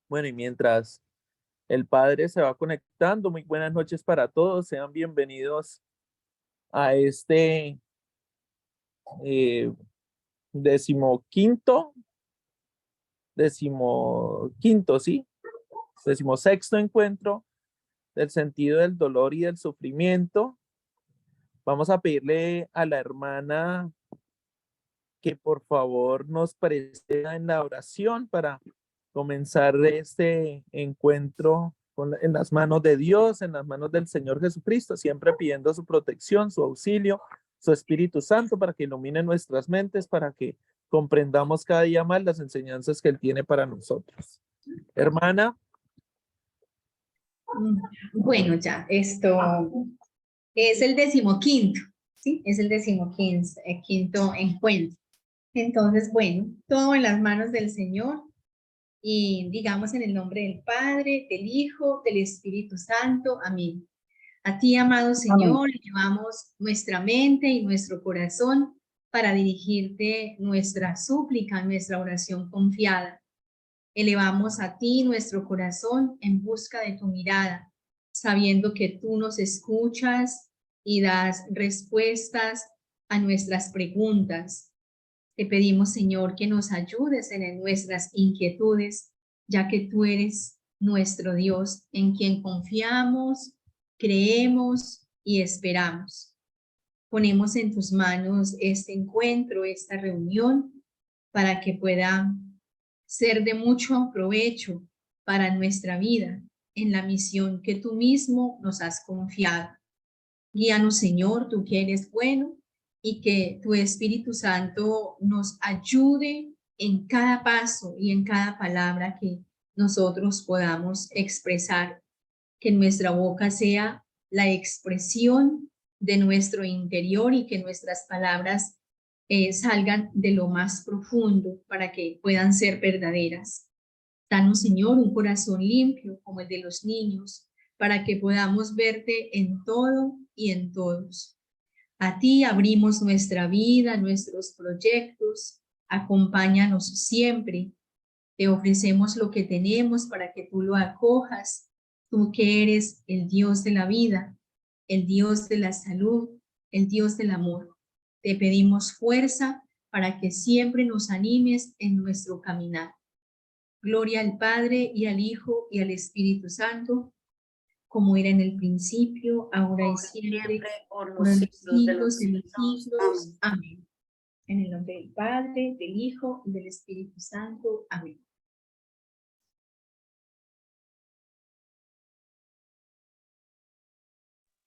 Bueno, y mientras el Padre se va conectando, muy buenas noches para todos. Sean bienvenidos a este eh, decimoquinto, sí, decimosexto encuentro del sentido del dolor y del sufrimiento. Vamos a pedirle a la hermana que por favor nos preceda en la oración para comenzar este encuentro en las manos de Dios, en las manos del Señor Jesucristo, siempre pidiendo su protección, su auxilio, su Espíritu Santo para que ilumine nuestras mentes, para que comprendamos cada día más las enseñanzas que Él tiene para nosotros. Hermana. Bueno, ya, esto es el decimoquinto, ¿sí? Es el quinto encuentro. Entonces, bueno, todo en las manos del Señor y digamos en el nombre del Padre, del Hijo, del Espíritu Santo. Amén. A ti, amado Señor, llevamos nuestra mente y nuestro corazón para dirigirte nuestra súplica, nuestra oración confiada. Elevamos a ti nuestro corazón en busca de tu mirada, sabiendo que tú nos escuchas y das respuestas a nuestras preguntas. Te pedimos, Señor, que nos ayudes en nuestras inquietudes, ya que tú eres nuestro Dios, en quien confiamos, creemos y esperamos. Ponemos en tus manos este encuentro, esta reunión, para que pueda ser de mucho provecho para nuestra vida en la misión que tú mismo nos has confiado. Guíanos, Señor, tú que eres bueno, y que tu Espíritu Santo nos ayude en cada paso y en cada palabra que nosotros podamos expresar, que nuestra boca sea la expresión de nuestro interior y que nuestras palabras salgan de lo más profundo para que puedan ser verdaderas. Danos, Señor, un corazón limpio como el de los niños, para que podamos verte en todo y en todos. A ti abrimos nuestra vida, nuestros proyectos, acompáñanos siempre. Te ofrecemos lo que tenemos para que tú lo acojas, tú que eres el Dios de la vida, el Dios de la salud, el Dios del amor. Te pedimos fuerza para que siempre nos animes en nuestro caminar. Gloria al Padre y al Hijo y al Espíritu Santo, como era en el principio, ahora y siempre, por los siglos de los siglos. Amén. En el nombre del Padre, del Hijo y del Espíritu Santo. Amén.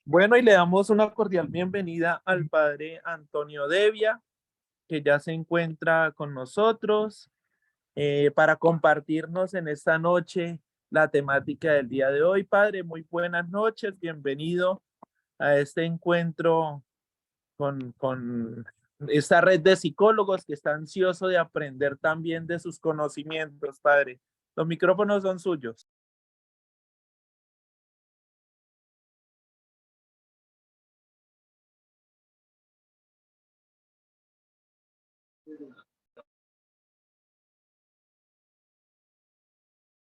Bueno, y le damos una cordial bienvenida al Padre Antonio Devia, que ya se encuentra con nosotros para compartirnos en esta noche la temática del día de hoy. Padre, muy buenas noches, bienvenido a este encuentro con esta red de psicólogos que está ansioso de aprender también de sus conocimientos, Padre. Los micrófonos son suyos.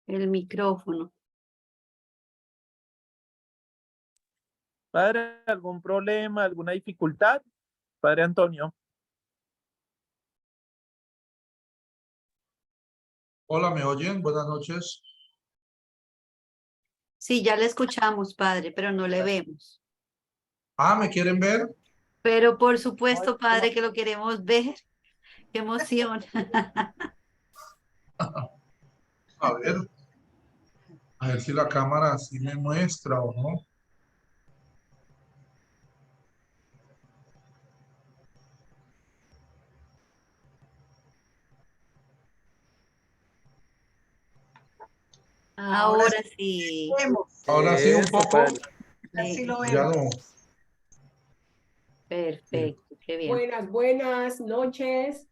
El micrófono. Padre, ¿algún problema, alguna dificultad? Padre Antonio. Hola, ¿me oyen? Buenas noches. Sí, ya le escuchamos, padre, pero no le vemos. Ah, ¿me quieren ver? Pero por supuesto, padre, que lo queremos ver. ¡Qué emoción! A ver si la cámara sí me muestra o no. Ahora sí. Ahora sí, un poco. Padre. Sí, Ya no. perfecto, qué bien. Buenas noches.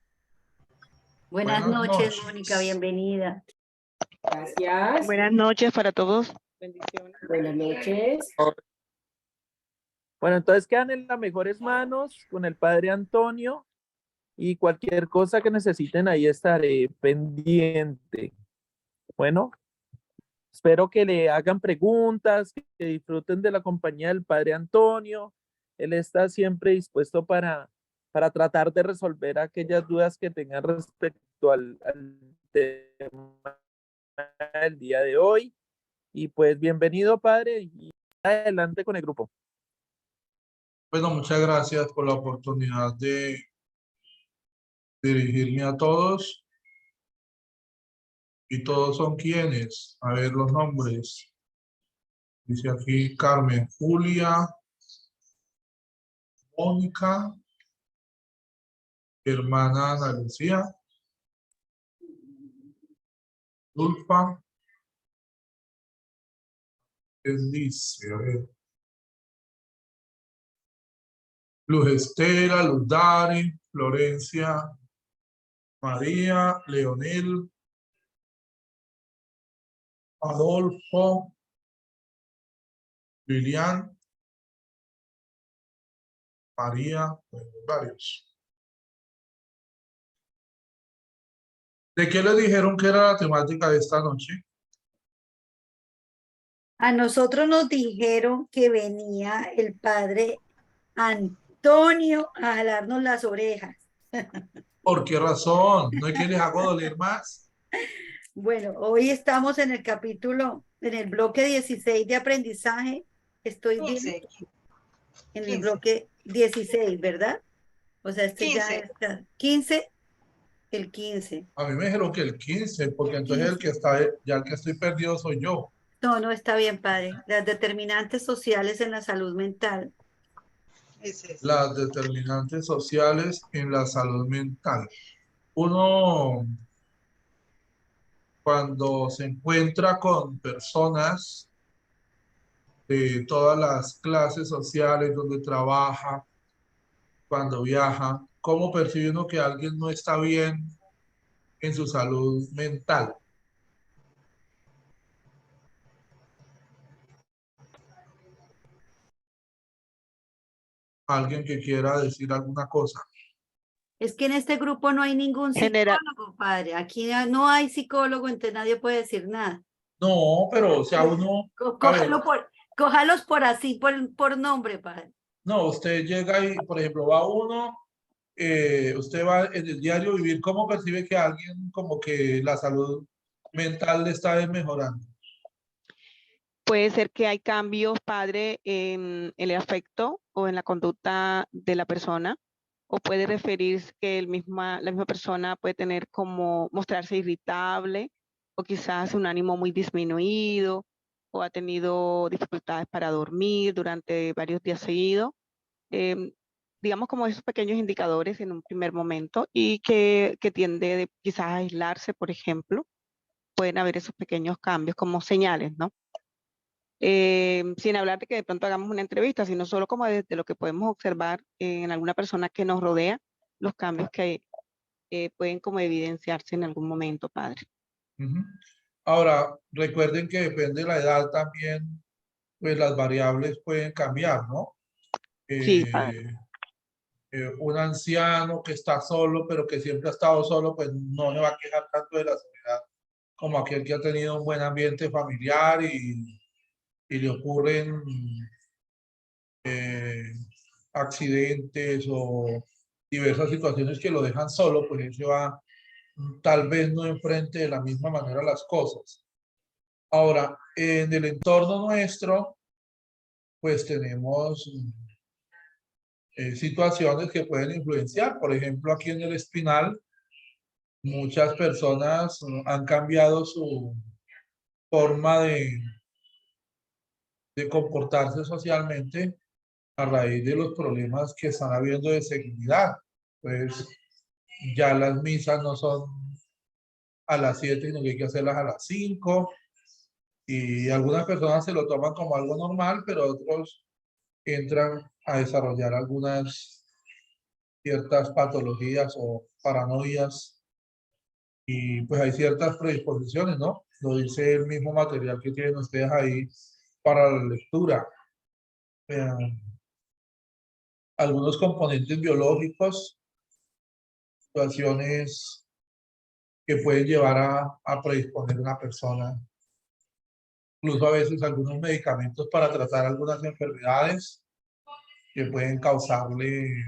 Buenas noches, Mónica, bienvenida. Gracias. Buenas noches para todos. Bendiciones. Buenas noches. Bueno, entonces quedan en las mejores manos con el Padre Antonio y cualquier cosa que necesiten ahí estaré pendiente. Bueno, espero que le hagan preguntas, que disfruten de la compañía del Padre Antonio. Él está siempre dispuesto para tratar de resolver aquellas dudas que tengan respecto al tema del día de hoy. Y pues bienvenido, Padre, y adelante con el grupo. Bueno, muchas gracias por la oportunidad de dirigirme a todos. ¿Y todos son quienes? A ver los nombres. Dice aquí Carmen Julia, Mónica, hermana Ana Lucía, Dulfa, él dice, a ver, Luz Estela, Luz Dari, Florencia, María, Leonel, Adolfo, Lilian, María, bueno, varios. ¿De qué le dijeron que era la temática de esta noche? A nosotros nos dijeron que venía el padre Antonio a jalarnos las orejas. ¿Por qué razón? ¿No es que les hago doler más? Bueno, hoy estamos en el capítulo, en el bloque 16 de aprendizaje. Estoy viendo 15, en el 15. bloque 16, ¿verdad? O sea, este ya 15. está 15, el 15. A mí me dijeron que el 15, porque entonces el que está, ya el que estoy perdido soy yo. No, no está bien, padre. Las determinantes sociales en la salud mental. Ese. Las determinantes sociales en la salud mental. Uno, cuando se encuentra con personas de todas las clases sociales donde trabaja, cuando viaja, ¿cómo percibe uno que alguien no está bien en su salud mental? Alguien que quiera decir alguna cosa. Es que en este grupo no hay ningún General, psicólogo, padre. Aquí no hay psicólogo, entonces nadie puede decir nada. No, pero o sea, uno, a ver, Cójalos por así, por nombre, padre. no, usted llega y, por ejemplo, va uno, usted va en el diario vivir, ¿cómo percibe que alguien como que la salud mental le está desmejorando? puede ser que hay cambios, padre, en el afecto o en la conducta de la persona, o puede referirse que la misma persona puede tener como mostrarse irritable, o quizás un ánimo muy disminuido, o ha tenido dificultades para dormir durante varios días seguidos. Em, digamos como esos pequeños indicadores en un primer momento y que tiende quizás a aislarse, por ejemplo, pueden haber esos pequeños cambios como señales, ¿no? Sin hablar de que de pronto hagamos una entrevista, sino solo como desde lo que podemos observar en alguna persona que nos rodea, los cambios que pueden como evidenciarse en algún momento, padre. Ujú. Ahora, recuerden que depende de la edad también, pues las variables pueden cambiar, ¿no? Sí, padre. Un anciano que está solo, pero que siempre ha estado solo, pues no se va a quejar tanto de la soledad como aquel que ha tenido un buen ambiente familiar y le ocurren accidentes o diversas situaciones que lo dejan solo, pues él se va tal vez no enfrente de la misma manera las cosas. Ahora, en el entorno nuestro, pues tenemos situaciones que pueden influenciar. Por ejemplo, aquí en el Espinal, muchas personas han cambiado su forma de comportarse socialmente a raíz de los problemas que están habiendo de seguridad. Pues ya las misas no son a las 7, sino que hay que hacerlas a las 5. Y algunas personas se lo toman como algo normal, pero otros entran a desarrollar algunas ciertas patologías o paranoias. Y pues hay ciertas predisposiciones, ¿no? Lo dice el mismo material que tienen ustedes ahí para la lectura. Algunos componentes biológicos, situaciones que pueden llevar a predisponer a una persona incluso a veces algunos medicamentos para tratar algunas enfermedades que pueden causarle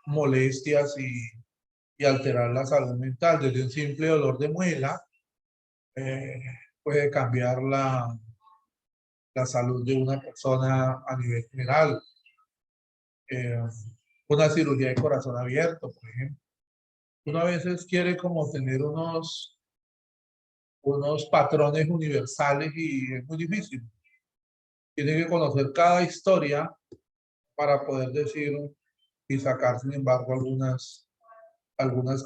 molestias y alterar la salud mental. Desde un simple dolor de muela puede cambiar la salud de una persona a nivel general. Una cirugía de corazón abierto, por ejemplo. Uno a veces quiere como tener unos patrones universales y es muy difícil. Tiene que conocer cada historia para poder decir y sacar, sin embargo, algunas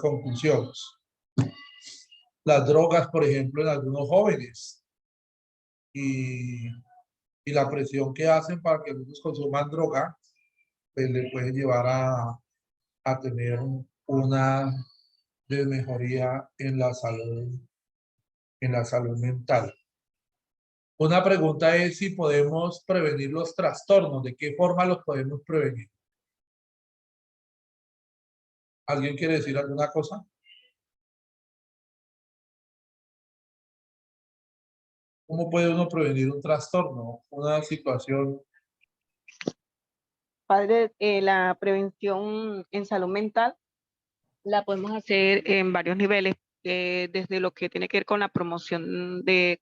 conclusiones. Las drogas, por ejemplo, en algunos jóvenes y la presión que hacen para que ellos consuman droga, pues le puede llevar a tener una desmejoría en la salud mental. Una pregunta es si podemos prevenir los trastornos. ¿De qué forma los podemos prevenir? ¿Alguien quiere decir alguna cosa? ¿Cómo puede uno prevenir un trastorno, una situación? Padre, la prevención en salud mental la podemos hacer en varios niveles, desde lo que tiene que ver con la promoción de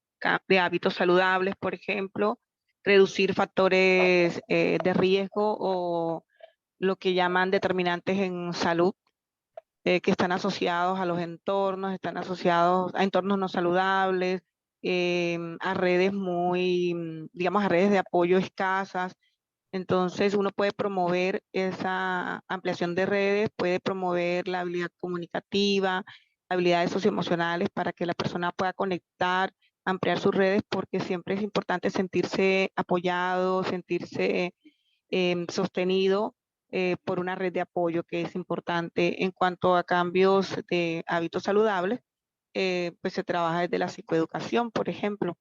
hábitos saludables, por ejemplo, reducir factores de riesgo o lo que llaman determinantes en salud, que están asociados a los entornos, están asociados a entornos no saludables, a redes digamos, a redes de apoyo escasas. Entonces uno puede promover esa ampliación de redes, puede promover la habilidad comunicativa, habilidades socioemocionales para que la persona pueda conectar, ampliar sus redes, porque siempre es importante sentirse apoyado, sentirse sostenido por una red de apoyo, que es importante. En cuanto a cambios de hábitos saludables, pues se trabaja desde la psicoeducación, por ejemplo,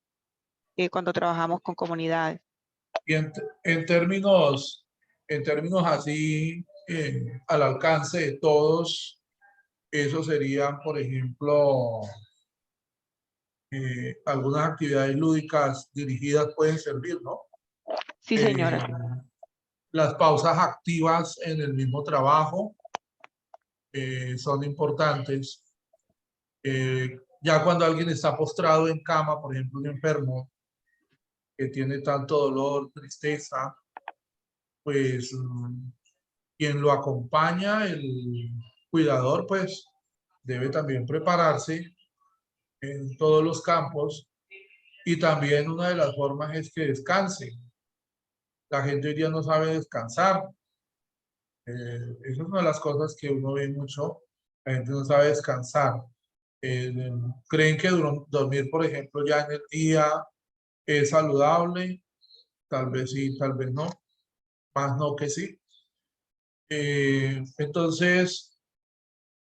cuando trabajamos con comunidades. Y en términos así, al alcance de todos, eso serían, por ejemplo, algunas actividades lúdicas dirigidas pueden servir, ¿no? Sí, señora. Las pausas activas en el mismo trabajo son importantes. Ya cuando alguien está postrado en cama, por ejemplo, un enfermo que tiene tanto dolor, tristeza, pues quien lo acompaña, el cuidador, pues debe también prepararse en todos los campos y también una de las formas es que descanse. La gente hoy día no sabe descansar. Esa es una de las cosas que uno ve mucho. La gente no sabe descansar. Creen que dormir, por ejemplo, ya en el día es saludable. Tal vez sí, tal vez no. Más no que sí. Entonces,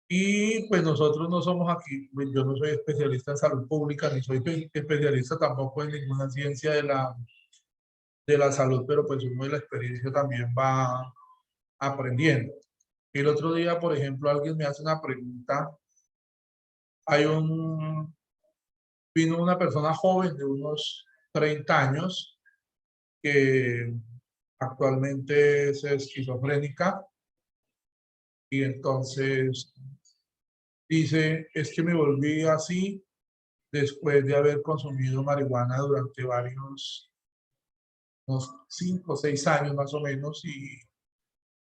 y pues nosotros no somos aquí, yo no soy especialista en salud pública, ni soy especialista tampoco en ninguna ciencia de la salud, pero pues uno de la experiencia también va aprendiendo. El otro día, por ejemplo, alguien me hace una pregunta. Vino una persona joven de unos 30 años que actualmente es esquizofrénica y entonces dice, es que me volví así después de haber consumido marihuana durante unos 5 o 6 años más o menos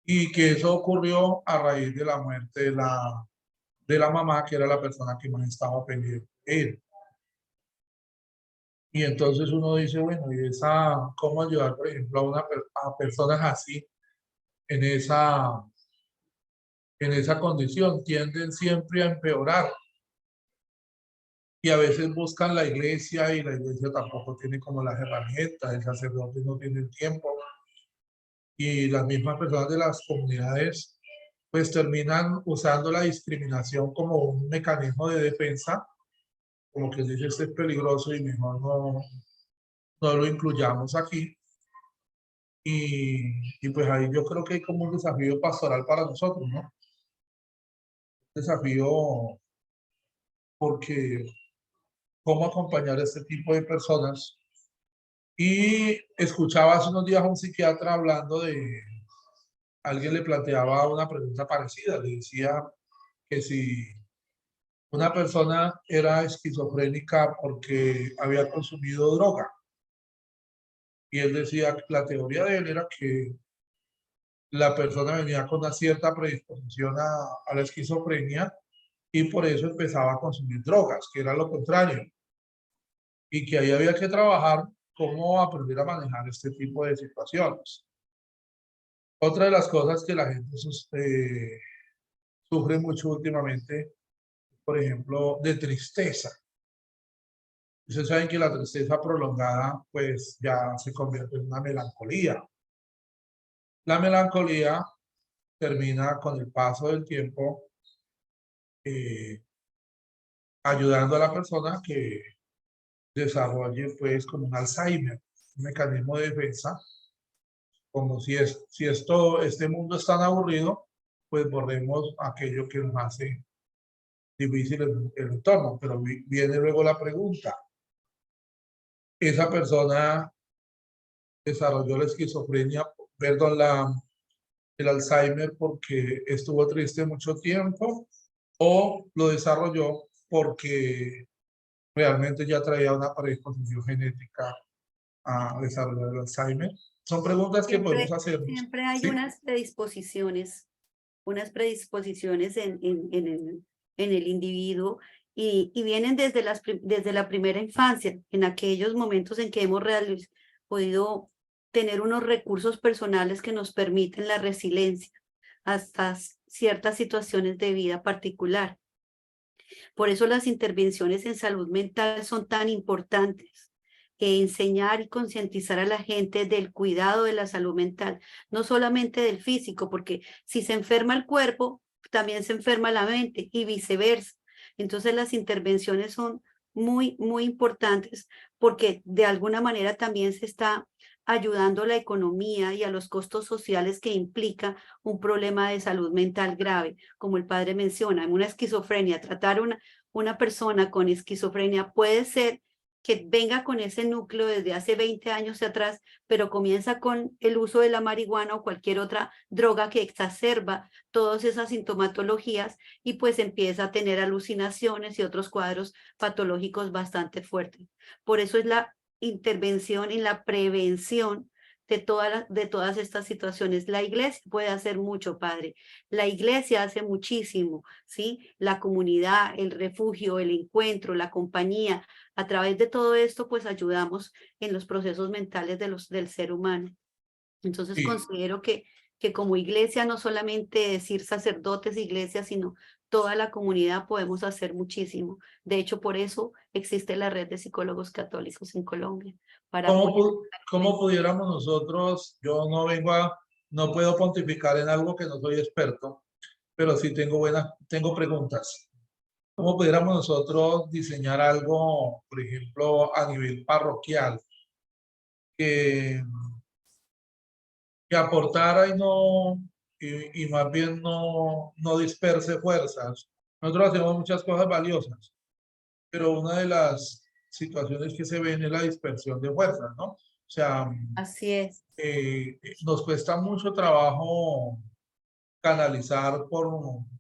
y que eso ocurrió a raíz de la muerte de la mamá, que era la persona que más estaba pendiente de él. Y entonces uno dice, bueno, ¿y cómo ayudar, por ejemplo, a personas así en esa condición? Tienden siempre a empeorar. Y a veces buscan la iglesia y la iglesia tampoco tiene como las herramientas, el sacerdote no tiene el tiempo. Y las mismas personas de las comunidades pues terminan usando la discriminación como un mecanismo de defensa, como que dice, este es peligroso y mejor no lo incluyamos aquí. Y pues ahí yo creo que hay como un desafío pastoral para nosotros, ¿no? Desafío porque cómo acompañar a este tipo de personas. Y escuchaba hace unos días a un psiquiatra hablando de, alguien le planteaba una pregunta parecida, le decía que si una persona era esquizofrénica porque había consumido droga. Y él decía que la teoría de él era que la persona venía con una cierta predisposición a la esquizofrenia y por eso empezaba a consumir drogas, que era lo contrario. Y que ahí había que trabajar cómo aprender a manejar este tipo de situaciones. Otra de las cosas que la gente sufre mucho últimamente, por ejemplo, de tristeza. Ustedes saben que la tristeza prolongada pues ya se convierte en una melancolía. La melancolía termina con el paso del tiempo ayudando a la persona que desarrolle pues como un Alzheimer, un mecanismo de defensa, como si este mundo es tan aburrido, pues borremos aquello que nos hace difícil el entorno. Pero viene luego la pregunta, ¿esa persona desarrolló la esquizofrenia, perdón, el Alzheimer porque estuvo triste mucho tiempo o lo desarrolló porque realmente ya traía una predisposición genética a desarrollar el Alzheimer? Son preguntas que podemos hacer. Siempre hay ¿Sí? unas predisposiciones en el individuo y vienen desde la primera infancia, en aquellos momentos en que hemos podido tener unos recursos personales que nos permiten la resiliencia hasta ciertas situaciones de vida particular. Por eso las intervenciones en salud mental son tan importantes, que enseñar y concientizar a la gente del cuidado de la salud mental, no solamente del físico, porque si se enferma el cuerpo, también se enferma la mente y viceversa. Entonces las intervenciones son muy, muy importantes porque de alguna manera también se está ayudando a la economía y a los costos sociales que implica un problema de salud mental grave, como el padre menciona, una esquizofrenia. Tratar una persona con esquizofrenia puede ser que venga con ese núcleo desde hace 20 años atrás, pero comienza con el uso de la marihuana o cualquier otra droga que exacerba todas esas sintomatologías y pues empieza a tener alucinaciones y otros cuadros patológicos bastante fuertes. Por eso es la intervención en la prevención de todas estas situaciones. La iglesia puede hacer mucho, padre. La iglesia hace muchísimo, ¿sí? La comunidad, el refugio, el encuentro, la compañía. A través de todo esto, pues ayudamos en los procesos mentales del ser humano. Entonces Sí. considero que como iglesia, no solamente decir sacerdotes, iglesia, sino toda la comunidad podemos hacer muchísimo. De hecho, por eso existe la red de psicólogos católicos en Colombia. Para ¿Cómo pudiéramos nosotros, yo no puedo pontificar en algo que no soy experto, pero sí tengo preguntas. ¿Cómo pudiéramos nosotros diseñar algo, por ejemplo, a nivel parroquial, que aportara y más bien no disperse fuerzas? Nosotros hacemos muchas cosas valiosas, pero una de las situaciones que se ven es la dispersión de fuerzas, ¿no? O sea, Así es. nos cuesta mucho trabajo canalizar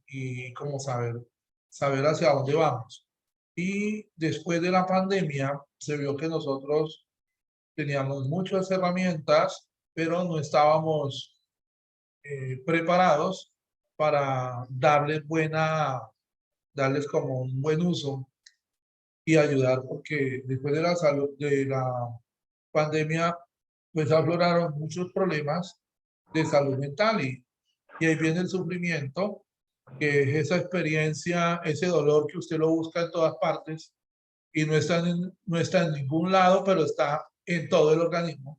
y como saber hacia dónde vamos. Y después de la pandemia se vio que nosotros teníamos muchas herramientas, pero no estábamos preparados para darles como un buen uso y ayudar, porque después de la pandemia, pues afloraron muchos problemas de salud mental y ahí viene el sufrimiento, que es esa experiencia, ese dolor que usted lo busca en todas partes y no está en ningún lado, pero está en todo el organismo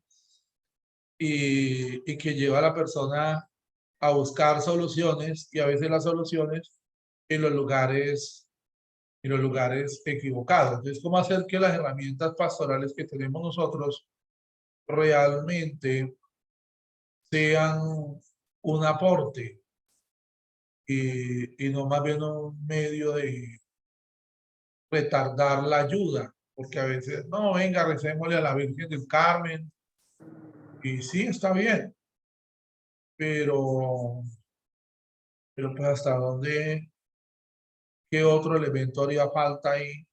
y que lleva a la persona a buscar soluciones y a veces las soluciones en los lugares equivocados. Entonces, ¿cómo hacer que las herramientas pastorales que tenemos nosotros realmente sean un aporte y no más bien un medio de retardar la ayuda porque a veces, no, venga, recémosle a la Virgen del Carmen, y sí, está bien, pero pues hasta dónde, qué otro elemento haría falta ahí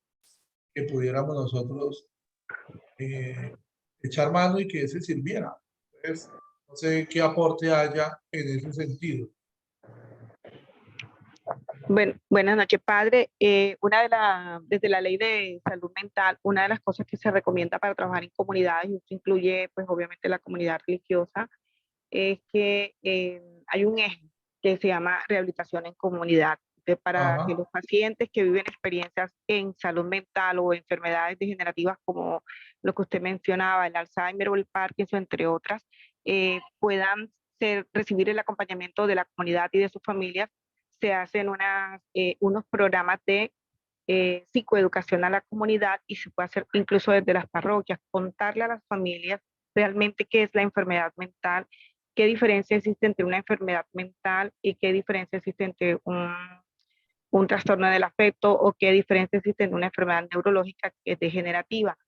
que pudiéramos nosotros echar mano y que ese sirviera. Entonces, no sé qué aporte haya en ese sentido. Bueno, buenas noches, padre. Desde la ley de salud mental, una de las cosas que se recomienda para trabajar en comunidades, y esto incluye, pues, obviamente la comunidad religiosa, es que hay un eje que se llama rehabilitación en comunidad, para que Ajá. los pacientes que viven experiencias en salud mental o enfermedades degenerativas como lo que usted mencionaba, el Alzheimer o el Parkinson, entre otras, puedan recibir el acompañamiento de la comunidad y de sus familias. Se hacen unos programas de psicoeducación a la comunidad y se puede hacer incluso desde las parroquias, contarle a las familias realmente qué es la enfermedad mental, qué diferencia existe entre una enfermedad mental y qué diferencia existe entre un trastorno del afecto o qué diferencia existe entre una enfermedad neurológica que es degenerativa,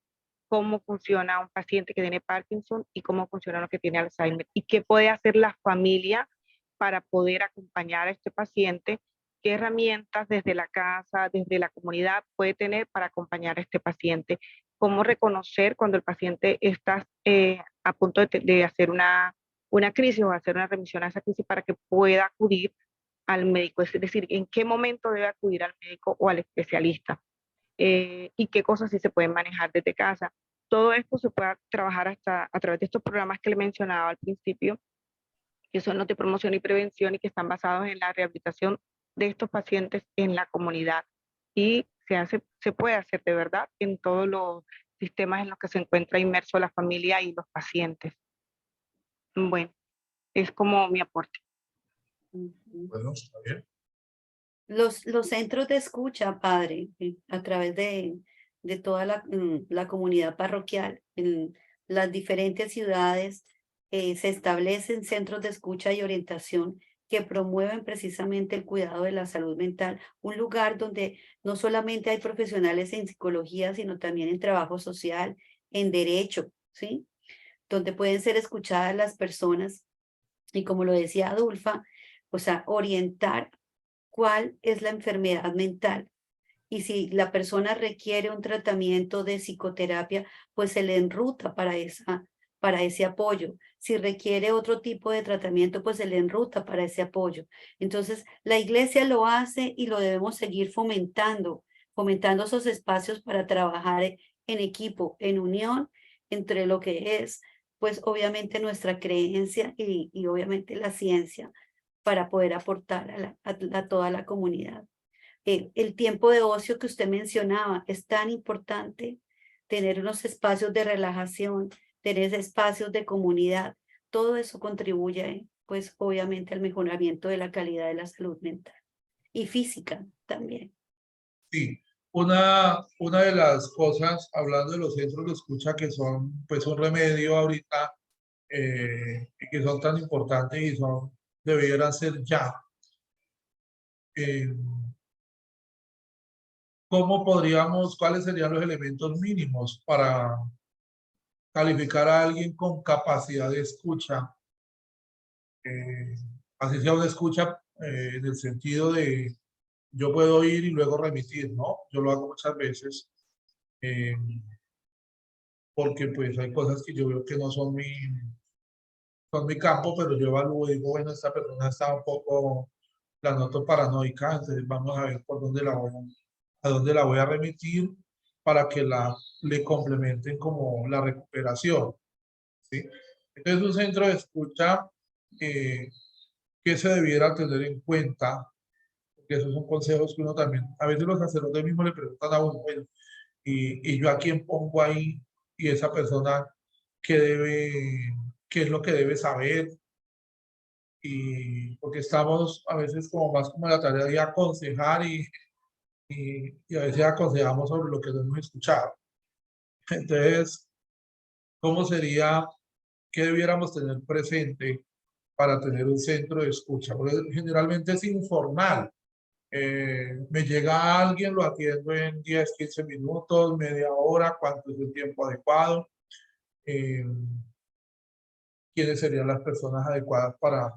cómo funciona un paciente que tiene Parkinson y cómo funciona lo que tiene Alzheimer y qué puede hacer la familia para poder acompañar a este paciente, qué herramientas desde la casa, desde la comunidad puede tener para acompañar a este paciente, cómo reconocer cuando el paciente está a punto de hacer una crisis o hacer una remisión a esa crisis para que pueda acudir al médico, es decir, en qué momento debe acudir al médico o al especialista. Y qué cosas sí se pueden manejar desde casa. Todo esto se puede trabajar hasta a través de estos programas que le mencionaba al principio, que son los de promoción y prevención y que están basados en la rehabilitación de estos pacientes en la comunidad. Y se puede hacer de verdad en todos los sistemas en los que se encuentra inmerso la familia y los pacientes. Bueno, es como mi aporte. Bueno, está bien. Los centros de escucha, padre, a través de toda la comunidad parroquial, en las diferentes ciudades, se establecen centros de escucha y orientación que promueven precisamente el cuidado de la salud mental, un lugar donde no solamente hay profesionales en psicología, sino también en trabajo social, en derecho, ¿sí? Donde pueden ser escuchadas las personas y, como lo decía Adulfa, o sea, orientar cuál es la enfermedad mental. Y si la persona requiere un tratamiento de psicoterapia, pues se le enruta para ese apoyo. Si requiere otro tipo de tratamiento, pues se le enruta para ese apoyo. Entonces, la iglesia lo hace y lo debemos seguir fomentando esos espacios para trabajar en equipo, en unión entre lo que es, pues obviamente nuestra creencia y obviamente la ciencia para poder aportar a toda la comunidad. El tiempo de ocio que usted mencionaba es tan importante, tener unos espacios de relajación, tener espacios de comunidad, todo eso contribuye, pues obviamente al mejoramiento de la calidad de la salud mental y física también. Sí, una de las cosas, hablando de los centros de escucha que son pues un remedio ahorita, y que son tan importantes y debieran ser ya. ¿Cómo podríamos, cuáles serían los elementos mínimos para calificar a alguien con capacidad de escucha? Así sea una escucha en el sentido de yo puedo oír y luego remitir, ¿no? Yo lo hago muchas veces, porque pues hay cosas que yo veo que no son mi campo, pero yo evalúo y digo, bueno, esta persona está un poco, la noto paranoica, entonces vamos a ver por dónde a dónde la voy a remitir para que le complementen como la recuperación, ¿sí? Entonces, un centro de escucha que se debiera tener en cuenta, porque esos son consejos que uno también, a veces los sacerdotes mismos le preguntan a uno, bueno, y yo a quién pongo ahí, y esa persona qué es lo que debe saber, y porque estamos a veces como más como la tarea de aconsejar y a veces aconsejamos sobre lo que no hemos escuchado. Entonces, ¿cómo sería, qué debiéramos tener presente para tener un centro de escucha? Porque generalmente es informal, Me llega alguien, lo atiendo en 10, 15 minutos, media hora, cuánto es el tiempo adecuado, quiénes serían las personas adecuadas para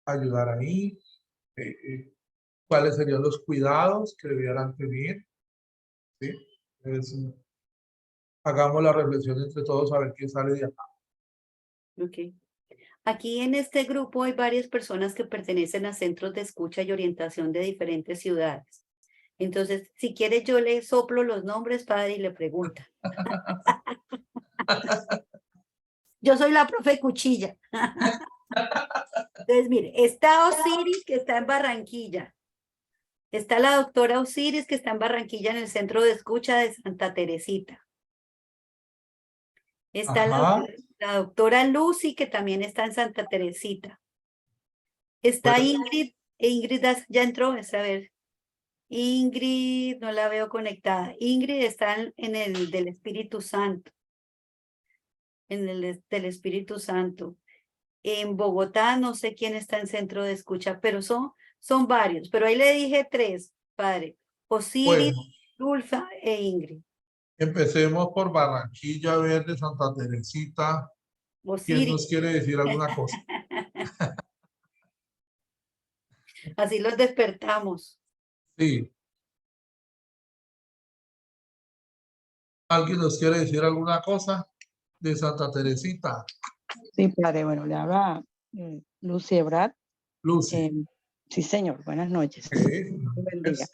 ayudar ahí, cuáles serían los cuidados que debieran tener, ¿sí? Hagamos la reflexión entre todos a ver quién sale de acá. Ok. Aquí en este grupo hay varias personas que pertenecen a centros de escucha y orientación de diferentes ciudades. Entonces, si quiere, yo le soplo los nombres, padre, y le pregunta. Yo soy la profe Cuchilla. Entonces, mire, está Osiris, que está en Barranquilla. Está la doctora Osiris, que está en Barranquilla, en el centro de escucha de Santa Teresita. Está Ajá. la doctora Lucy, que también está en Santa Teresita. Está Bueno. Ingrid. Ingrid ya entró, a ver. Ingrid, no la veo conectada. Ingrid está en el del Espíritu Santo. En el del Espíritu Santo. En Bogotá, no sé quién está en centro de escucha, pero son varios. Pero ahí le dije 3, padre. Osiris, Bueno, Dulfa e Ingrid. empecemos por Barranquilla Verde, Santa Teresita. ¿Quién Osiris. nos quiere decir alguna cosa? Así los despertamos. Sí. ¿Alguien nos quiere decir alguna cosa de Santa Teresita? Sí, padre, bueno, le habla Lucy Ebrard. Lucy. Sí, señor, buenas noches. Okay. Buen día.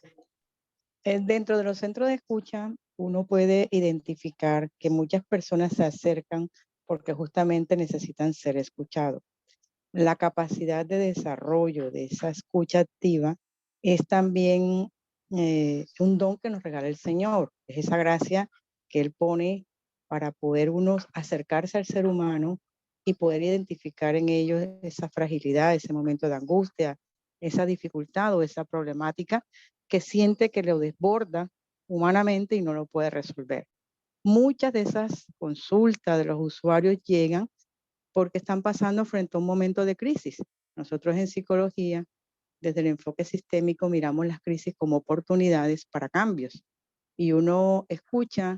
Dentro de los centros de escucha, uno puede identificar que muchas personas se acercan porque justamente necesitan ser escuchados. La capacidad de desarrollo de esa escucha activa es también un don que nos regala el Señor. Es esa gracia que Él pone para poder uno acercarse al ser humano y poder identificar en ellos esa fragilidad, ese momento de angustia, esa dificultad o esa problemática que siente que lo desborda humanamente y no lo puede resolver. Muchas de esas consultas de los usuarios llegan porque están pasando frente a un momento de crisis. Nosotros en psicología, desde el enfoque sistémico, miramos las crisis como oportunidades para cambios. Y uno escucha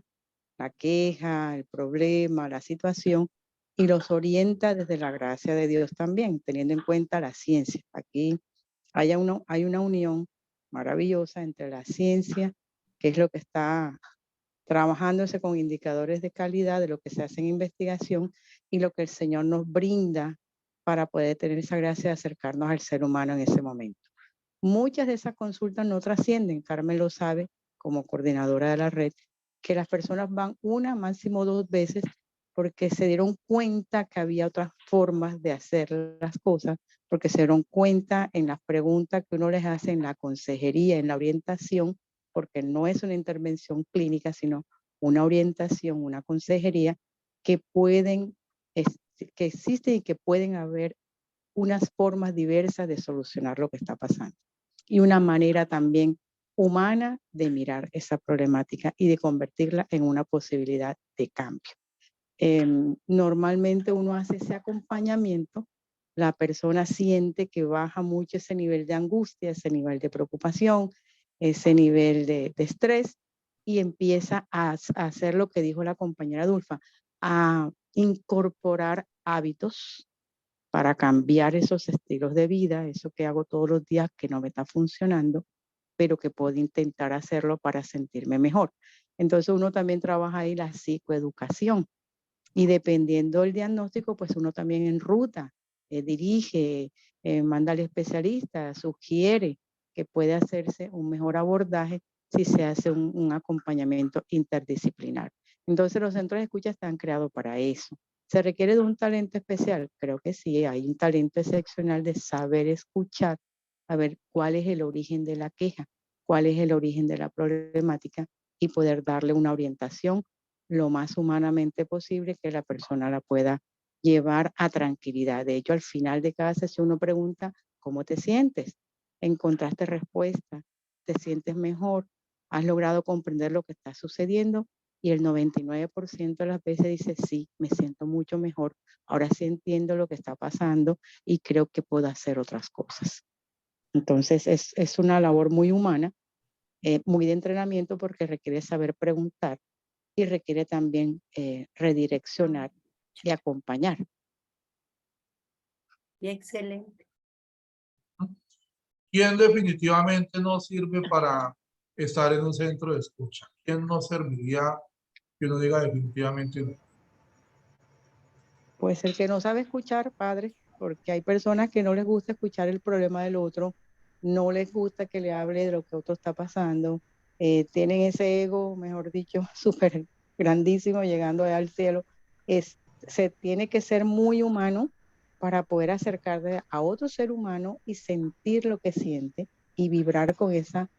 la queja, el problema, la situación, y los orienta desde la gracia de Dios también, teniendo en cuenta la ciencia. Aquí hay una unión maravillosa entre la ciencia, que es lo que está trabajándose con indicadores de calidad de lo que se hace en investigación y lo que el Señor nos brinda para poder tener esa gracia de acercarnos al ser humano en ese momento. Muchas de esas consultas no trascienden, Carmen lo sabe como coordinadora de la red, que las personas van una, máximo 2 veces porque se dieron cuenta que había otras formas de hacer las cosas, porque se dieron cuenta en las preguntas que uno les hace en la consejería, en la orientación, porque no es una intervención clínica, sino una orientación, una consejería que que existen y que pueden haber unas formas diversas de solucionar lo que está pasando. Y una manera también humana de mirar esa problemática y de convertirla en una posibilidad de cambio. Normalmente uno hace ese acompañamiento, la persona siente que baja mucho ese nivel de angustia, ese nivel de preocupación, ese nivel de estrés y empieza a hacer lo que dijo la compañera Dulfa, a incorporar hábitos para cambiar esos estilos de vida, eso que hago todos los días que no me está funcionando, pero que puedo intentar hacerlo para sentirme mejor. Entonces uno también trabaja ahí la psicoeducación y dependiendo del diagnóstico, pues uno también en ruta, dirige, manda al especialista, sugiere que puede hacerse un mejor abordaje si se hace un acompañamiento interdisciplinar. Entonces los centros de escucha están creados para eso. ¿Se requiere de un talento especial? Creo que sí, hay un talento excepcional de saber escuchar, a ver cuál es el origen de la queja, cuál es el origen de la problemática y poder darle una orientación lo más humanamente posible que la persona la pueda llevar a tranquilidad. De hecho, al final de cada sesión uno pregunta, ¿cómo te sientes? ¿Encontraste respuesta? ¿Te sientes mejor? ¿Has logrado comprender lo que está sucediendo? Y el 99% de las veces dice, sí, me siento mucho mejor. Ahora sí entiendo lo que está pasando y creo que puedo hacer otras cosas. Entonces es una labor muy humana, muy de entrenamiento porque requiere saber preguntar y requiere también redireccionar y acompañar. Excelente. ¿Quién definitivamente no sirve para estar en un centro de escucha? ¿Quién no serviría que uno diga definitivamente no? Pues el que no sabe escuchar, padre, porque hay personas que no les gusta escuchar el problema del otro, no les gusta que le hable de lo que otro está pasando, tienen ese ego, mejor dicho, súper grandísimo, llegando al cielo. Se tiene que ser muy humano para poder acercarse a otro ser humano y sentir lo que siente y vibrar con esa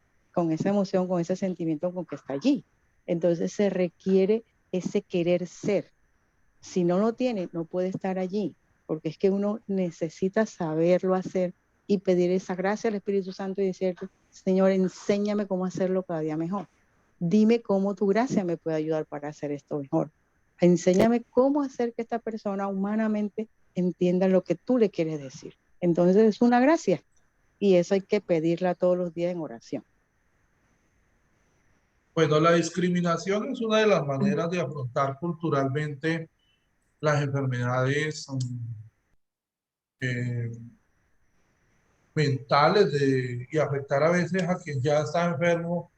emoción, con ese sentimiento con que está allí. Entonces se requiere ese querer ser. Si no lo tiene, no puede estar allí, porque es que uno necesita saberlo hacer y pedir esa gracia al Espíritu Santo y decir, Señor, enséñame cómo hacerlo cada día mejor. Dime cómo tu gracia me puede ayudar para hacer esto mejor. Enséñame cómo hacer que esta persona humanamente entienda lo que tú le quieres decir. Entonces es una gracia y eso hay que pedirla todos los días en oración. Bueno, la discriminación es una de las maneras de afrontar culturalmente las enfermedades mentales y afectar a veces a quien ya está enfermo,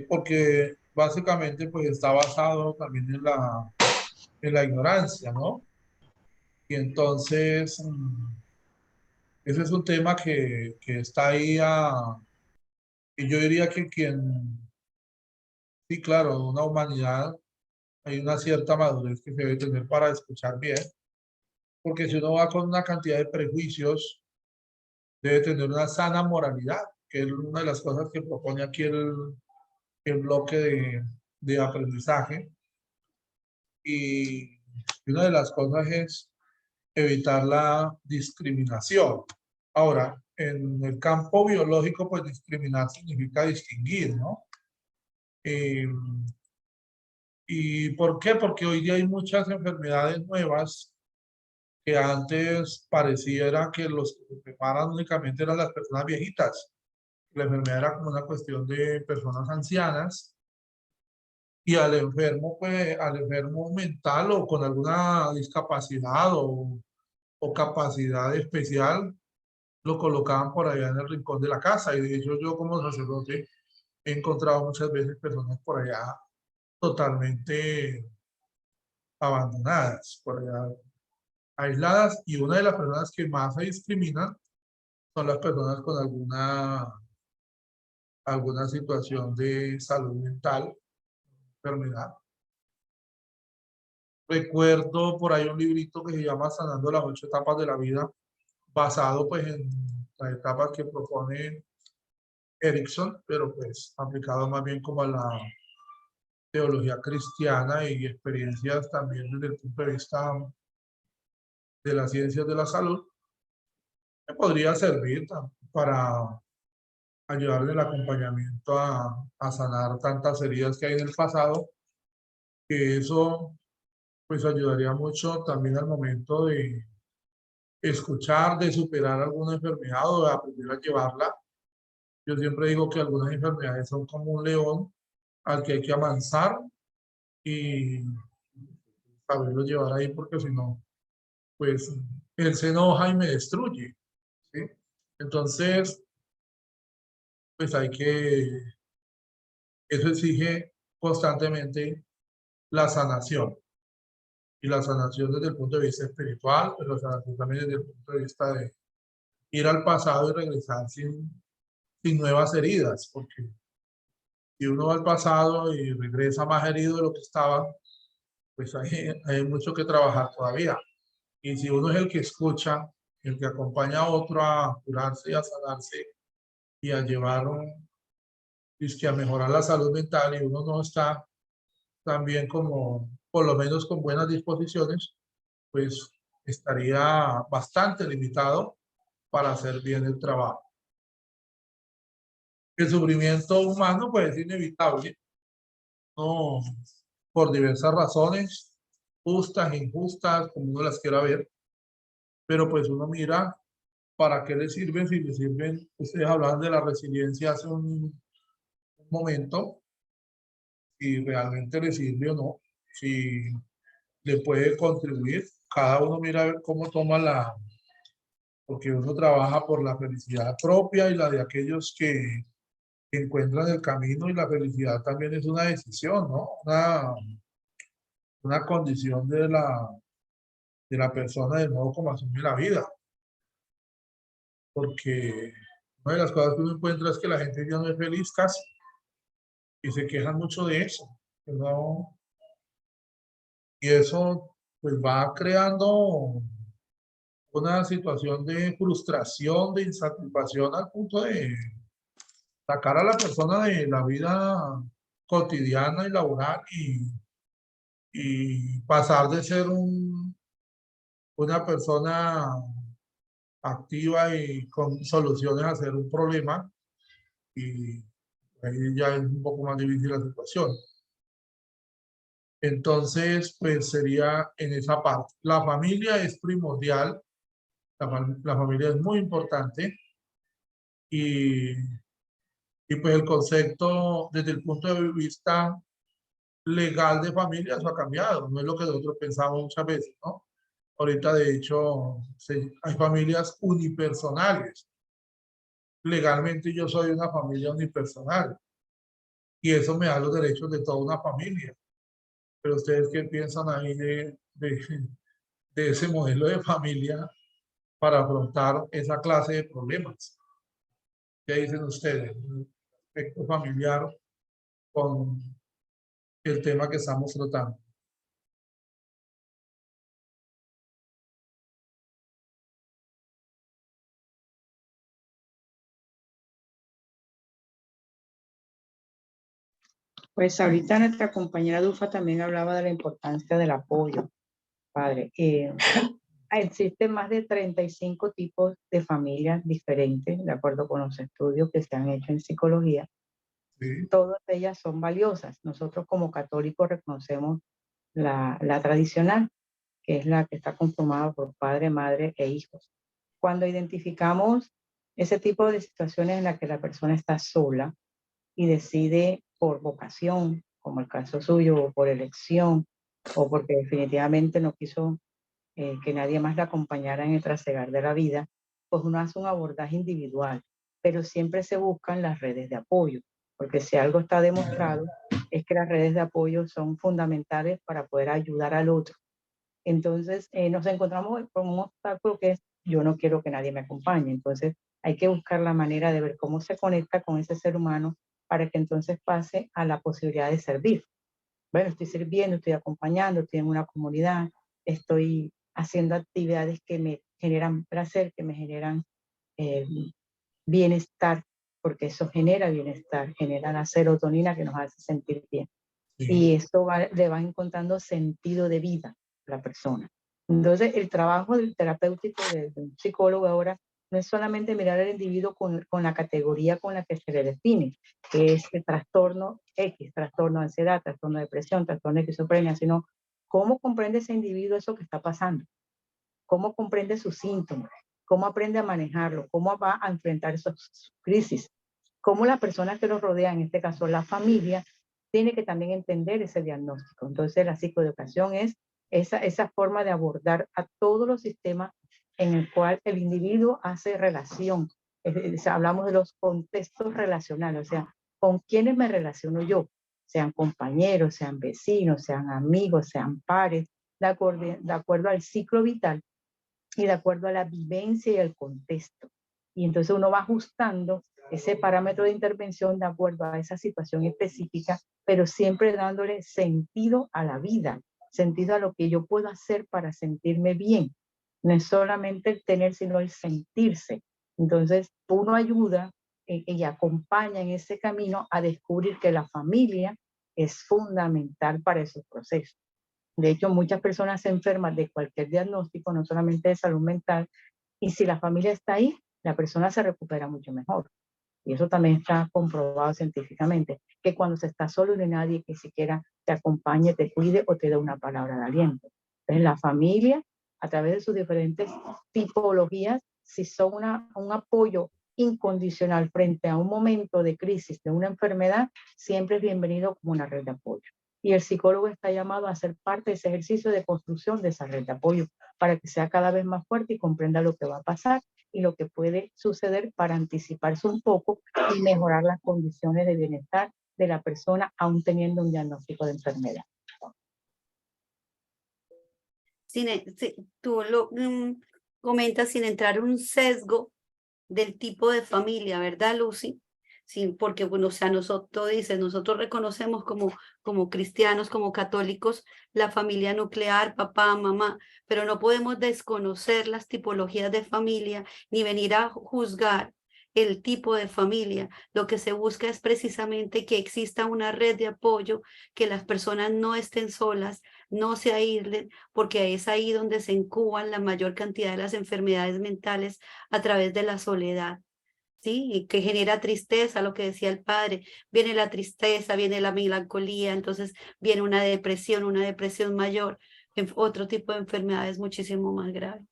porque básicamente pues está basado también en la ignorancia, ¿no? Y entonces, ese es un tema que está ahí, y yo diría que sí, claro, una humanidad, hay una cierta madurez que se debe tener para escuchar bien, porque si uno va con una cantidad de prejuicios, debe tener una sana moralidad, que es una de las cosas que propone aquí el bloque de aprendizaje. Y una de las cosas es evitar la discriminación. Ahora, en el campo biológico, pues discriminar significa distinguir, ¿no? ¿Y por qué? Porque hoy día hay muchas enfermedades nuevas que antes pareciera que los que se preparan únicamente eran las personas viejitas. La enfermedad era como una cuestión de personas ancianas y al enfermo, pues, al enfermo mental o con alguna discapacidad o capacidad especial, lo colocaban por allá en el rincón de la casa. Y de hecho yo como sacerdote he encontrado muchas veces personas por allá totalmente abandonadas, por allá aisladas. Y una de las personas que más se discriminan son las personas con alguna situación de salud mental, enfermedad. Recuerdo por ahí un librito que se llama Sanando las 8 etapas de la vida, basado pues en las etapas que propone Erickson, pero pues aplicado más bien como a la teología cristiana y experiencias también desde el punto de vista de las ciencias de la salud, me podría servir para ayudarle el acompañamiento a sanar tantas heridas que hay en el pasado, que eso pues ayudaría mucho también al momento de escuchar, de superar alguna enfermedad o de aprender a llevarla. Yo siempre digo que algunas enfermedades son como un león al que hay que amansar y saberlo llevar ahí, porque si no, pues él se enoja y me destruye, ¿sí? Entonces, pues eso exige constantemente la sanación. Y la sanación desde el punto de vista espiritual, pero la sanación también desde el punto de vista de ir al pasado y regresar sin nuevas heridas, porque si uno va al pasado y regresa más herido de lo que estaba, pues hay mucho que trabajar todavía. Y si uno es el que escucha, el que acompaña a otro a curarse y a sanarse y a llevar a mejorar la salud mental, y uno no está también como, por lo menos con buenas disposiciones, pues estaría bastante limitado para hacer bien el trabajo. El sufrimiento humano pues es inevitable, no, por diversas razones, justas e injustas, como uno las quiera ver, pero pues uno mira ¿para qué le sirve? Si le sirven, ustedes hablaban de la resiliencia hace un momento, si realmente le sirve o no, si le puede contribuir. Cada uno mira a ver cómo toma porque uno trabaja por la felicidad propia y la de aquellos que encuentran el camino, y la felicidad también es una decisión, ¿no? Una condición de la persona, de modo como asume la vida. Porque una de las cosas que uno encuentra es que la gente ya no es feliz casi, y se quejan mucho de eso, ¿no? Y eso pues va creando una situación de frustración, de insatisfacción, al punto de sacar a la persona de la vida cotidiana y laboral, y pasar de ser una persona activa y con soluciones a ser un problema, y ahí ya es un poco más difícil la situación. Entonces, pues sería en esa parte. La familia es primordial, la familia es muy importante, y pues el concepto desde el punto de vista legal de familia eso ha cambiado, no es lo que nosotros pensamos muchas veces, ¿no? Ahorita, de hecho, hay familias unipersonales. Legalmente yo soy una familia unipersonal, y eso me da los derechos de toda una familia. Pero ustedes, ¿qué piensan ahí de ese modelo de familia para afrontar esa clase de problemas? ¿Qué dicen ustedes? El aspecto familiar con el tema que estamos tratando. Pues ahorita nuestra compañera Dufa también hablaba de la importancia del apoyo, padre. Existen más de 35 tipos de familias diferentes, de acuerdo con los estudios que se han hecho en psicología. Sí. Todas ellas son valiosas. Nosotros como católicos reconocemos la tradicional, que es la que está conformada por padre, madre e hijos. Cuando identificamos ese tipo de situaciones en las que la persona está sola y decide por vocación, como el caso suyo, o por elección, o porque definitivamente no quiso que nadie más la acompañara en el trasegar de la vida, pues uno hace un abordaje individual, pero siempre se buscan las redes de apoyo, porque si algo está demostrado es que las redes de apoyo son fundamentales para poder ayudar al otro. Entonces nos encontramos con un obstáculo que es yo no quiero que nadie me acompañe, entonces hay que buscar la manera de ver cómo se conecta con ese ser humano para que entonces pase a la posibilidad de servir. Bueno, estoy sirviendo, estoy acompañando, estoy en una comunidad, estoy haciendo actividades que me generan placer, que me generan bienestar, porque eso genera bienestar, genera la serotonina que nos hace sentir bien. Sí. Y esto le va encontrando sentido de vida a la persona. Entonces, el trabajo del terapéutico, de un psicólogo ahora, no es solamente mirar al individuo con la categoría con la que se le define, que es el trastorno X, trastorno de ansiedad, trastorno de depresión, trastorno de esquizofrenia, sino cómo comprende ese individuo eso que está pasando, cómo comprende sus síntomas, cómo aprende a manejarlo, cómo va a enfrentar esas crisis, cómo la persona que lo rodea, en este caso la familia, tiene que también entender ese diagnóstico. Entonces, la psicoeducación es esa forma de abordar a todos los sistemas en el cual el individuo hace relación. Hablamos de los contextos relacionales, o sea, con quiénes me relaciono yo, sean compañeros, sean vecinos, sean amigos, sean pares, de acuerdo al ciclo vital y de acuerdo a la vivencia y el contexto. Y entonces uno va ajustando ese parámetro de intervención de acuerdo a esa situación específica, pero siempre dándole sentido a la vida, sentido a lo que yo puedo hacer para sentirme bien. No es solamente el tener, sino el sentirse. Entonces uno ayuda y acompaña en ese camino a descubrir que la familia es fundamental para esos procesos. De hecho, muchas personas se enferman de cualquier diagnóstico, no solamente de salud mental, y si la familia está ahí, la persona se recupera mucho mejor. Y eso también está comprobado científicamente, que cuando se está solo no hay nadie que siquiera te acompañe, te cuide o te dé una palabra de aliento. Entonces la familia, a través de sus diferentes tipologías, si son un apoyo incondicional frente a un momento de crisis de una enfermedad, siempre es bienvenido como una red de apoyo. Y el psicólogo está llamado a ser parte de ese ejercicio de construcción de esa red de apoyo para que sea cada vez más fuerte y comprenda lo que va a pasar y lo que puede suceder para anticiparse un poco y mejorar las condiciones de bienestar de la persona aún teniendo un diagnóstico de enfermedad. Tú lo comentas sin entrar en un sesgo del tipo de familia, ¿verdad, Lucy? Sí, porque, bueno, o sea, nosotros reconocemos como cristianos, como católicos, la familia nuclear, papá, mamá, pero no podemos desconocer las tipologías de familia ni venir a juzgar el tipo de familia. Lo que se busca es precisamente que exista una red de apoyo, que las personas no estén solas, no se aíslen, porque es ahí donde se incuban la mayor cantidad de las enfermedades mentales a través de la soledad. ¿Sí? Y que genera tristeza, lo que decía el padre, viene la tristeza, viene la melancolía, entonces viene una depresión mayor, otro tipo de enfermedades muchísimo más graves.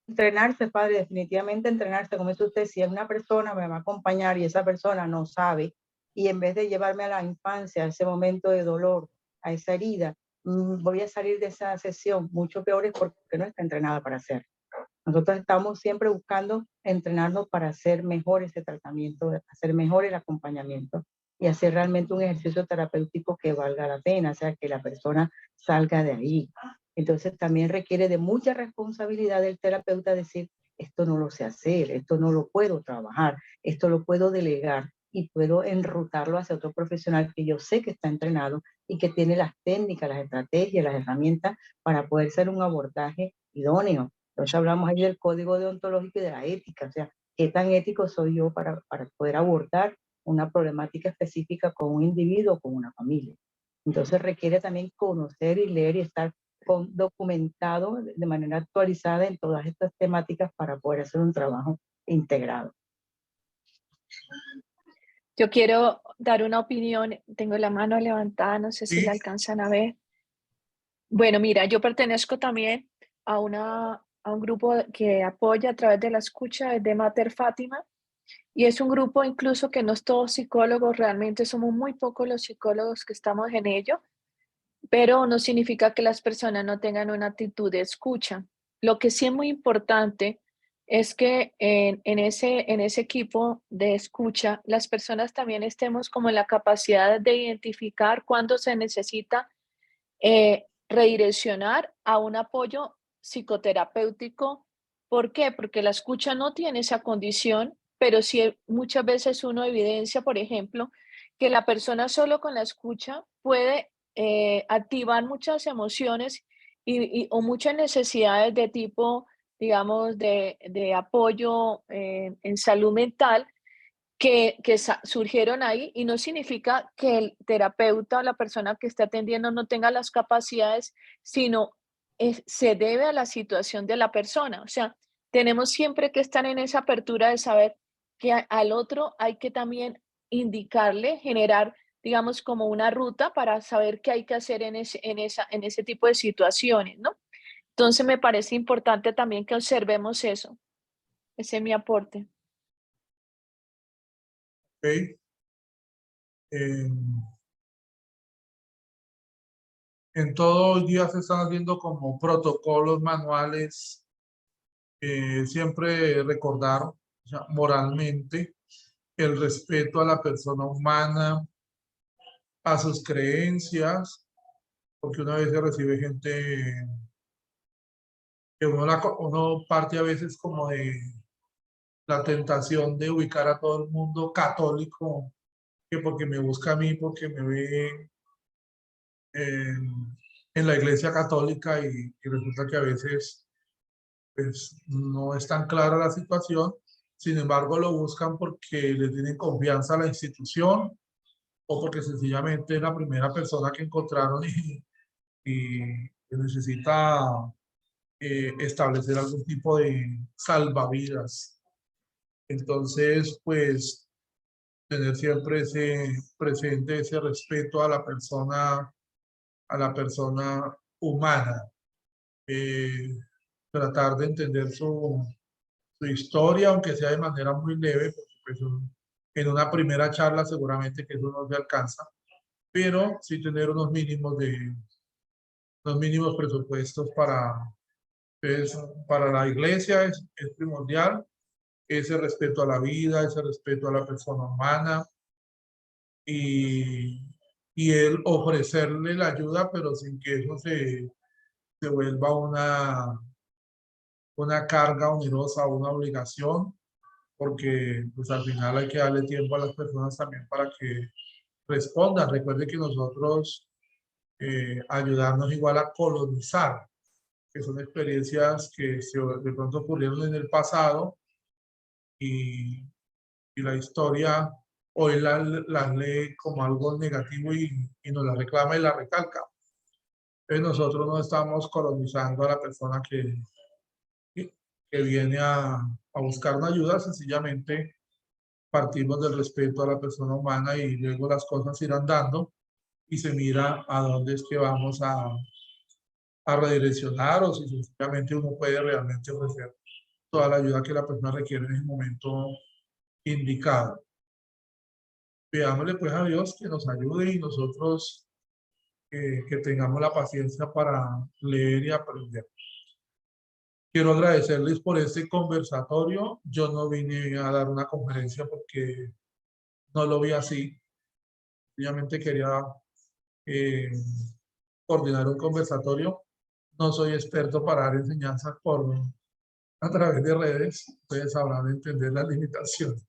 Entrenarse, padre, definitivamente entrenarse, como dice usted, si una persona me va a acompañar y esa persona no sabe, y en vez de llevarme a la infancia, a ese momento de dolor, a esa herida, voy a salir de esa sesión mucho peor porque no está entrenada para hacerlo. Nosotros estamos siempre buscando entrenarnos para hacer mejor ese tratamiento, hacer mejor el acompañamiento y hacer realmente un ejercicio terapéutico que valga la pena, o sea, que la persona salga de ahí. Entonces también requiere de mucha responsabilidad del terapeuta decir, esto no lo sé hacer, esto no lo puedo trabajar, esto lo puedo delegar y puedo enrutarlo hacia otro profesional que yo sé que está entrenado y que tiene las técnicas, las estrategias, las herramientas para poder ser un abordaje idóneo. Entonces hablamos ahí del código deontológico y de la ética, o sea, qué tan ético soy yo para poder abordar una problemática específica con un individuo o con una familia. Entonces requiere también conocer y leer y estar documentado de manera actualizada en todas estas temáticas para poder hacer un trabajo integrado. Yo quiero dar una opinión, tengo la mano levantada, no sé si la alcanzan a ver. Bueno, mira, yo pertenezco también a un grupo que apoya a través de la escucha de Mater Fátima, y es un grupo incluso que no es todos psicólogos, realmente somos muy pocos los psicólogos que estamos en ello, pero no significa que las personas no tengan una actitud de escucha. Lo que sí es muy importante es que en ese equipo de escucha, las personas también estemos como en la capacidad de identificar cuándo se necesita redireccionar a un apoyo psicoterapéutico. ¿Por qué? Porque la escucha no tiene esa condición, pero sí muchas veces uno evidencia, por ejemplo, que la persona solo con la escucha puede activar muchas emociones o muchas necesidades de tipo, digamos, de apoyo en salud mental que surgieron ahí, y no significa que el terapeuta o la persona que está atendiendo no tenga las capacidades, sino se debe a la situación de la persona. O sea, tenemos siempre que estar en esa apertura de saber que al otro hay que también indicarle, generar, digamos, como una ruta para saber qué hay que hacer en ese tipo de situaciones, ¿no? Entonces me parece importante también que observemos eso. Ese es mi aporte. Okay. En todo el día se están haciendo como protocolos, manuales, siempre recordar, o sea, moralmente el respeto a la persona humana, a sus creencias, porque una vez se recibe gente que uno parte a veces como de la tentación de ubicar a todo el mundo católico, que porque me busca a mí, porque me ve en la iglesia católica y resulta que a veces pues, no es tan clara la situación, sin embargo lo buscan porque le tienen confianza a la institución o porque sencillamente es la primera persona que encontraron y necesita establecer algún tipo de salvavidas. Entonces, pues, tener siempre ese presente, ese respeto a la persona humana. tratar de entender su historia, aunque sea de manera muy leve, porque pues, en una primera charla seguramente que eso no se alcanza, pero sí tener unos mínimos presupuestos pues, para la iglesia es primordial, ese respeto a la vida, ese respeto a la persona humana y él ofrecerle la ayuda, pero sin que eso se vuelva una carga onerosa, una obligación, porque pues al final hay que darle tiempo a las personas también para que respondan. Recuerde que nosotros ayudarnos igual a colonizar, que son experiencias que de pronto ocurrieron en el pasado y la historia hoy las lee como algo negativo y nos la reclama y la recalca. Entonces nosotros no estamos colonizando a la persona que viene a buscar una ayuda, sencillamente partimos del respeto a la persona humana y luego las cosas irán dando y se mira a dónde es que vamos a redireccionar o si sencillamente uno puede realmente ofrecer toda la ayuda que la persona requiere en el momento indicado. Pidámosle pues a Dios que nos ayude y nosotros que tengamos la paciencia para leer y aprender. Quiero agradecerles por este conversatorio. Yo no vine a dar una conferencia porque no lo vi así. Obviamente quería coordinar un conversatorio. No soy experto para dar enseñanzas a través de redes. Ustedes sabrán entender las limitaciones.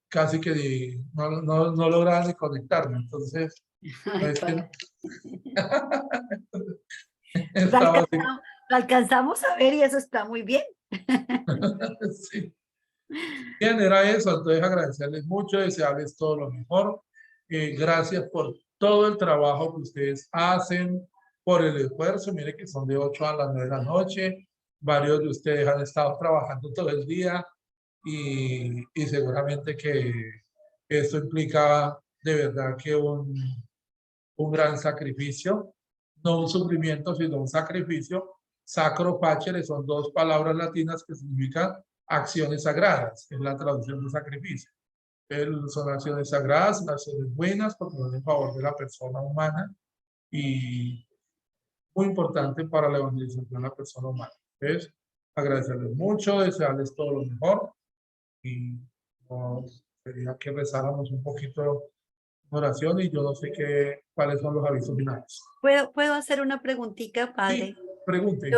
Casi que no lograba ni conectarme. Entonces, no es que... Lo alcanzamos a ver y eso está muy bien. Sí. Bien, era eso. Entonces, agradecerles mucho, desearles todo lo mejor. Gracias por todo el trabajo que ustedes hacen, por el esfuerzo. Mire que son de 8 a las 9 de la noche. Varios de ustedes han estado trabajando todo el día y seguramente que esto implica de verdad que un gran sacrificio, no un sufrimiento, sino un sacrificio. Sacro facere son dos palabras latinas que significan acciones sagradas, es la traducción de sacrificio. Son acciones sagradas, acciones buenas, porque van en favor de la persona humana y muy importante para la evangelización de la persona humana. Entonces, agradecerles mucho, desearles todo lo mejor y nos quería que rezáramos un poquito oración y yo no sé cuáles son los avisos finales. ¿Puedo hacer una preguntita, padre? Sí, pregunte.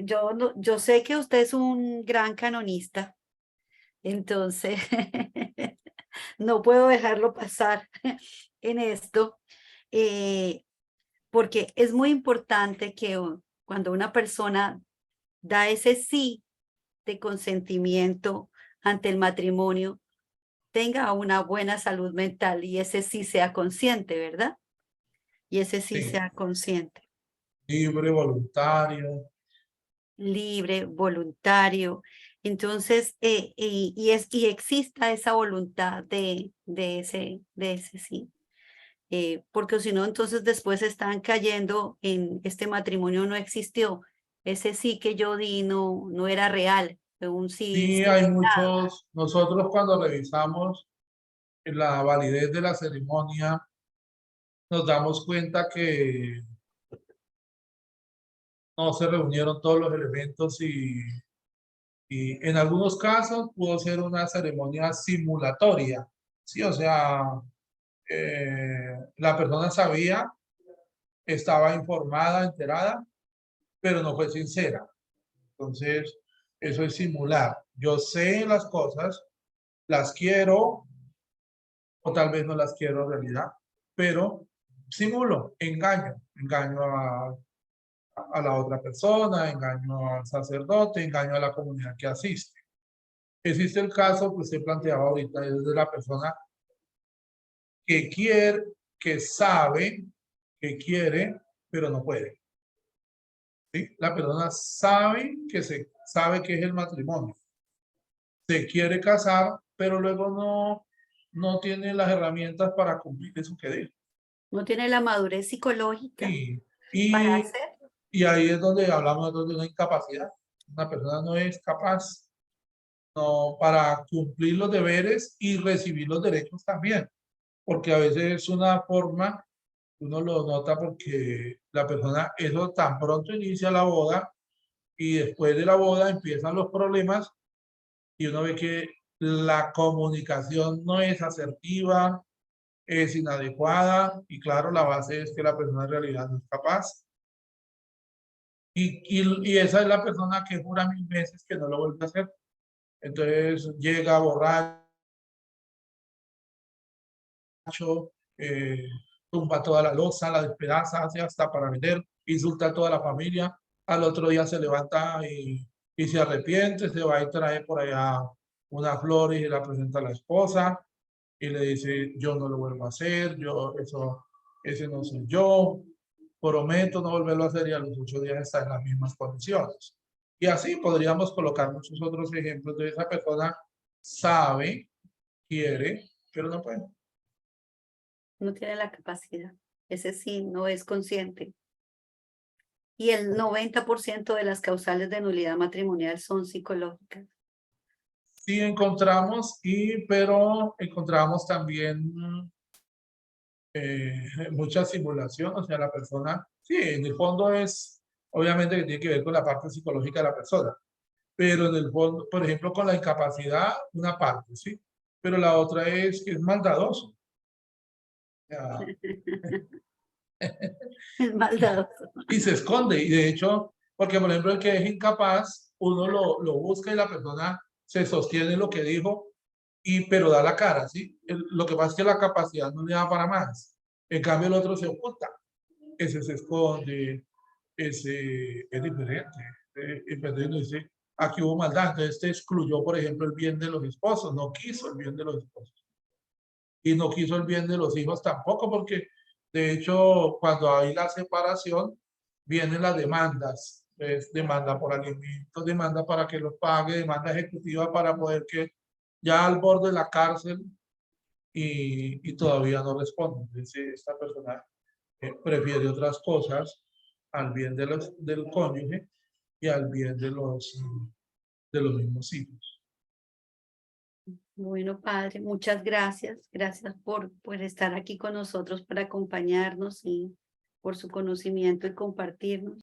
Yo sé que usted es un gran canonista, entonces no puedo dejarlo pasar en esto, porque es muy importante que cuando una persona da ese sí de consentimiento ante el matrimonio, tenga una buena salud mental y ese sí sea consciente, ¿verdad? Y ese sí sea consciente. Libre, voluntario. Libre, voluntario. Entonces, y exista esa voluntad de ese sí. Porque si no, entonces después están cayendo en este matrimonio no existió. Ese sí que yo di no era real. Fue un sí. Sí, hay muchos. Nosotros cuando revisamos la validez de la ceremonia, nos damos cuenta que no se reunieron todos los elementos y en algunos casos pudo ser una ceremonia simulatoria. Sí, o sea, la persona sabía, estaba informada, enterada, pero no fue sincera. Entonces, eso es simular. Yo sé las cosas, las quiero, o tal vez no las quiero en realidad, pero simulo, engaño a la otra persona, engaño al sacerdote, engaño a la comunidad que asiste. Existe el caso que usted planteaba ahorita, es de la persona que quiere, que sabe, que quiere, pero no puede. ¿Sí? La persona sabe sabe que es el matrimonio. Se quiere casar, pero luego no tiene las herramientas para cumplir eso que dice. No tiene la madurez psicológica Y para hacerlo. Y ahí es donde hablamos nosotros de una incapacidad. Una persona no es capaz no, para cumplir los deberes y recibir los derechos también, porque a veces es una forma, uno lo nota porque la persona, eso tan pronto inicia la boda y después de la boda empiezan los problemas y uno ve que la comunicación no es asertiva, es inadecuada y claro, la base es que la persona en realidad no es capaz. Y esa es la persona que jura 1000 veces que no lo vuelve a hacer. Entonces llega borracho, tumba toda la loza, la despedaza, hace hasta para vender, insulta a toda la familia. Al otro día se levanta y se arrepiente, se va y trae por allá unas flores y la presenta a la esposa y le dice, yo no lo vuelvo a hacer, ese no soy yo, prometo no volverlo a hacer y a los 8 días está en las mismas condiciones. Y así podríamos colocar muchos otros ejemplos de esa persona sabe, quiere, pero no puede. No tiene la capacidad. Ese sí no es consciente. Y el 90% de las causales de nulidad matrimonial son psicológicas. Sí encontramos, pero encontramos también mucha simulación, o sea, la persona, sí, en el fondo es, obviamente que tiene que ver con la parte psicológica de la persona, pero en el fondo, por ejemplo, con la incapacidad, una parte, ¿sí? Pero la otra es que es maldadoso. O sea, Es maldadoso. y se esconde, y de hecho, porque por ejemplo el que es incapaz, uno lo busca y la persona se sostiene en lo que dijo, pero da la cara, ¿sí? Lo que pasa es que la capacidad no le da para más. En cambio el otro se oculta, ese se esconde, ese es diferente. Entonces dice, aquí hubo maldad, entonces este excluyó, por ejemplo, el bien de los esposos, no quiso el bien de los esposos. Y no quiso el bien de los hijos tampoco, porque de hecho, cuando hay la separación, vienen las demandas. Es demanda por alimentos, demanda para que los pague, demanda ejecutiva para poder que ya al borde de la cárcel y todavía no responde. Entonces, esta persona prefiere otras cosas al bien del cónyuge y al bien de los mismos hijos. Bueno, padre, muchas gracias. Gracias por estar aquí con nosotros para acompañarnos y por su conocimiento y compartirnos.